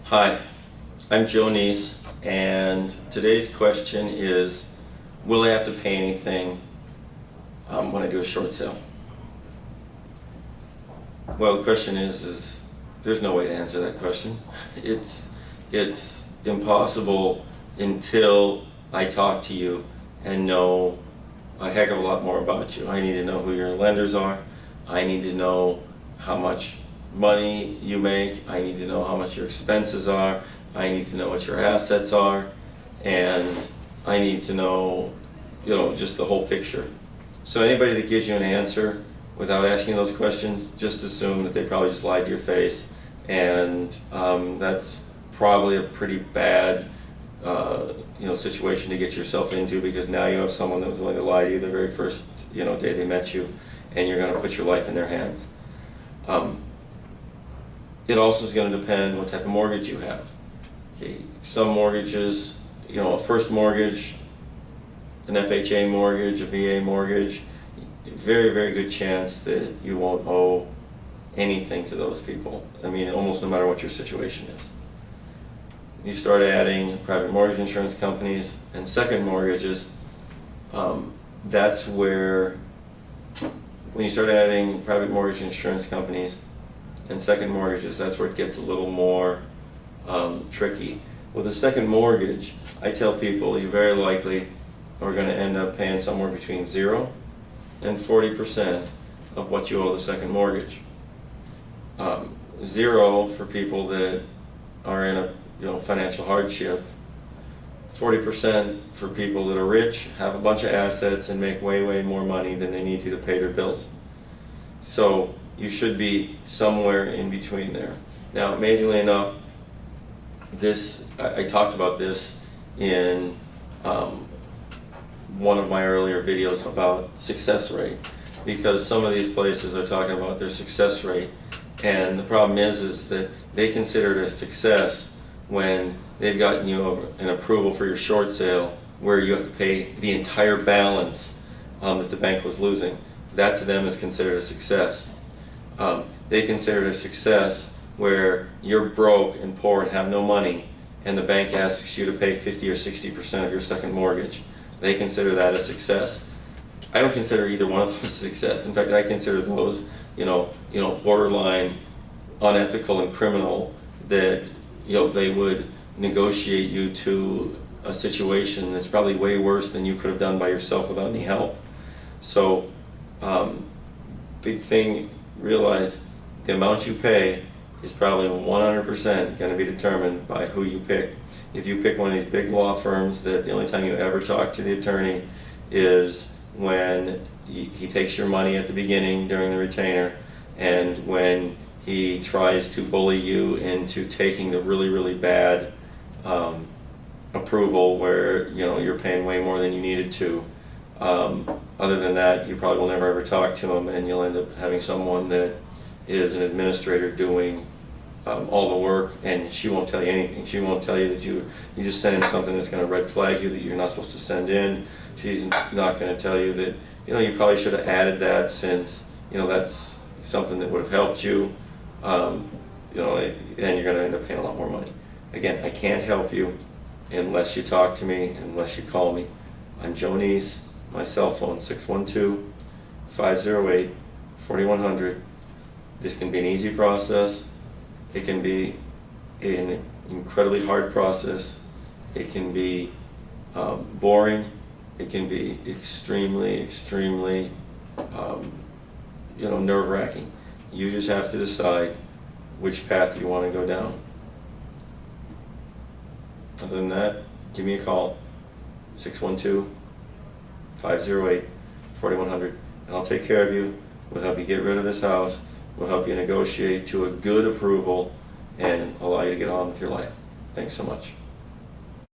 Hi, I'm Joe Neese, and today's question is, will I have to pay anything when I do a short sale? Well, the question is there's no way to answer that question. It's impossible until I talk to you and know a heck of a lot more about you. I need to know who your lenders are. I need to know how much money you make. I need to know how much your expenses are. I need to know what your assets are, and I need to know, just the whole picture. So anybody that gives you an answer without asking those questions, just assume that they probably just lied to your face, and that's probably a pretty bad situation to get yourself into, because now you have someone that was willing to lie to you the very first day they met you, and you're going to put your life in their hands. It also is going to depend what type of mortgage you have. Okay, some mortgages, a first mortgage, an FHA mortgage, a VA mortgage, very, very good chance that you won't owe anything to those people. I mean, almost no matter what your situation is. You start adding private mortgage insurance companies and second mortgages, that's where, when you start adding private mortgage insurance companies and second mortgages, that's where it gets a little more tricky. With a second mortgage, I tell people you very likely are going to end up paying somewhere between 0 and 40% of what you owe the second mortgage. 0 for people that are in a financial hardship. 40% for people that are rich, have a bunch of assets, and make way, way more money than they need to pay their bills. So you should be somewhere in between there. Now, amazingly enough, I talked about this in one of my earlier videos about success rate, because some of these places are talking about their success rate, and the problem is that they consider it a success when they've gotten you an approval for your short sale where you have to pay the entire balance that the bank was losing. That to them is considered a success. They consider it a success where you're broke and poor and have no money, and the bank asks you to pay 50 or 60% of your second mortgage. They consider that a success. I don't consider either one of those a success. In fact, I consider those, borderline unethical and criminal, that they would negotiate you to a situation that's probably way worse than you could have done by yourself without any help. So, big thing, realize the amount you pay is probably 100% going to be determined by who you pick. If you pick one of these big law firms that the only time you ever talk to the attorney is when he takes your money at the beginning during the retainer, and when he tries to bully you into taking the really, really bad approval where you're paying way more than you needed to. Other than that, you probably will never ever talk to him, and you'll end up having someone that is an administrator doing all the work, and she won't tell you anything. She won't tell you that you just sent in something that's going to red flag you that you're not supposed to send in. She's not going to tell you that you probably should have added that, since that's something that would have helped you. And you're going to end up paying a lot more money. Again, I can't help you unless you talk to me, unless you call me. I'm Joe Neese. My cell phone, 612-508-4100. This can be an easy process. It can be an incredibly hard process. It can be boring. It can be extremely, extremely nerve-wracking. You just have to decide which path you want to go down. Other than that, give me a call, 612-508-4100, and I'll take care of you. We'll help you get rid of this house. We'll help you negotiate to a good approval and allow you to get on with your life. Thanks so much.